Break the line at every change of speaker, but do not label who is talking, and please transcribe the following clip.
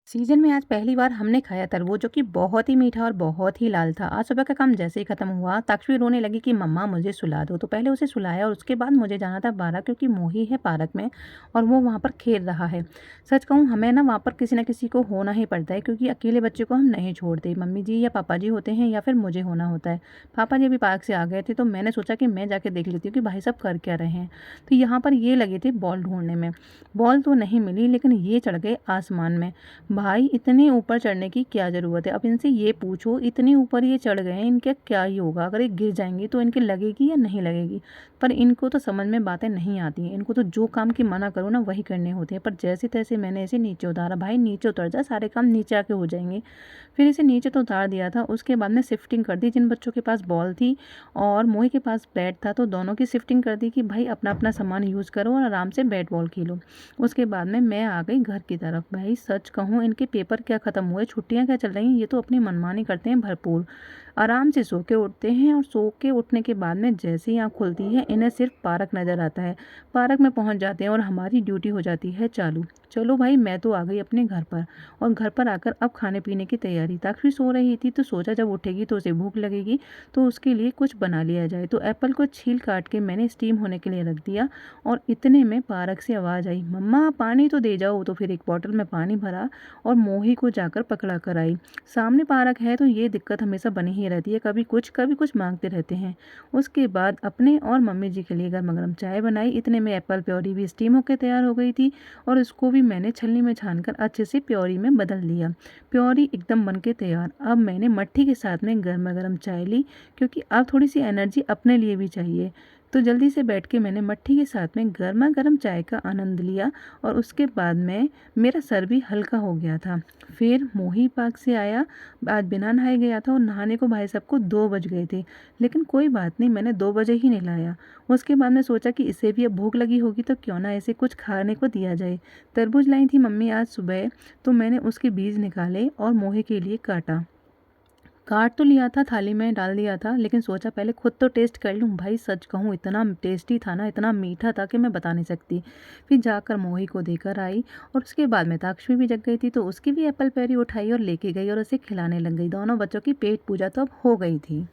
Season में आज पहली बार हमने खाया तरबूज जो कि बहुत ही मीठा और बहुत ही लाल था। आज सुबह का काम जैसे ही खत्म हुआ, ताक्षवी रोने लगी कि मम्मा मुझे सुला दो। तो पहले उसे सुलाया और उसके बाद मुझे जाना था बाहर क्योंकि मोही है पार्क में और वो वहाँ पर खेल रहा है। सच कहूँ हमें ना वहाँ पर किसी ना किसी को होना ही पड़ता है क्योंकि अकेले बच्चे को हम नहीं छोड़ते। मम्मी जी या पापा जी होते हैं या फिर मुझे होना होता है। पापा जी अभी पार्क से आ गए थे तो मैंने सोचा कि मैं जाके देख लेती हूँ कि भाई साहब कर क्या रहे हैं। तो यहाँ पर ये लगे थे बॉल ढूंढने में। बॉल तो नहीं मिली लेकिन ये चढ़ गए आसमान में। भाई इतने ऊपर चढ़ने की क्या ज़रूरत है? अब इनसे ये पूछो इतने ऊपर ये चढ़ गए हैं, इनका क्या ही होगा? अगर ये गिर जाएँगे तो इनके लगेगी या नहीं लगेगी? पर इनको तो समझ में बातें नहीं आती हैं। इनको तो जो काम की मना करो ना वही करने होते हैं। पर जैसे-तैसे मैंने इसे नीचे उतारा, भाई नीचे उतर जा, सारे काम नीचे आके हो जाएँगे। फिर इसे नीचे तो उतार दिया था, उसके बाद में शिफ्टिंग कर दी। जिन बच्चों के पास बॉल थी और मोही के पास बैट था तो दोनों की शिफ्टिंग कर दी कि भाई अपना-अपना सामान यूज़ करो और आराम से बैट बॉल खेलो। उसके बाद में मैं आ गई घर की तरफ। भाई सच कहूँ इनके पेपर क्या ख़त्म हुए, छुट्टियाँ क्या चल रही हैं, ये तो अपनी मनमानी करते हैं भरपूर। आराम से सो के उठते हैं और सो के उठने के बाद में जैसे ही आँख खुलती है इन्हें सिर्फ पार्क नज़र आता है। पार्क में पहुँच जाते हैं और हमारी ड्यूटी हो जाती है चालू। चलो भाई मैं तो आ गई अपने घर पर और घर पर आकर अब खाने-पीने की तैयारी। ताक्षी सो रही थी तो सोचा जब उठेगी तो उसे भूख लगेगी तो उसके लिए कुछ बना लिया जाए। तो एप्पल को छील काट के मैंने स्टीम होने के लिए रख दिया और इतने में पार्क से आवाज़ आई, मम्मा पानी तो दे जाओ। तो फिर एक बॉटल में पानी भरा और मोही को जाकर पकड़ा कर आई। सामने पार्क है तो ये दिक्कत हमेशा बनी ही रहती है, कभी कुछ मांगते रहते हैं। उसके बाद अपने और मम्मी जी के लिए गर्मा-गर्म चाय बनाई। इतने में एप्पल प्योरी भी स्टीम होकर तैयार हो गई थी और उसको भी मैंने छलनी में छानकर अच्छे से प्योरी में बदल लिया। प्योरी एकदम बन के तैयार। अब मैंने मट्ठी के साथ में गर्मा-गर्म चाय ली क्योंकि अब थोड़ी-सी एनर्जी अपने लिए भी चाहिए। तो जल्दी से बैठ के मैंने मट्ठी के साथ में गर्मा-गर्म चाय का आनंद लिया और उसके बाद में मेरा सर भी हल्का हो गया था। फिर मोही पार्क से आया, आज बिना नहाए गया था और नहाने को भाई साहब को 2 बज गए थे। लेकिन कोई बात नहीं, मैंने 2 बजे ही नहलाया। उसके बाद मैं सोचा कि इसे भी अब भूख लगी होगी तो क्यों ना इसे कुछ खाने को दिया जाए। तरबूज लाई थी मम्मी आज सुबह, तो मैंने उसके बीज निकाले और मोहे के लिए काटा। काट तो लिया था, थाली में डाल दिया था, लेकिन सोचा पहले खुद तो टेस्ट कर लूँ। भाई सच कहूँ इतना टेस्टी था ना, इतना मीठा था कि मैं बता नहीं सकती। फिर जाकर मोही को देकर आई और उसके बाद में ताक्षवी भी जग गई थी तो उसकी भी एप्पल पेरी उठाई और लेके गई और उसे खिलाने लग गई। दोनों बच्चों की पेट पूजा तो अब हो गई थी।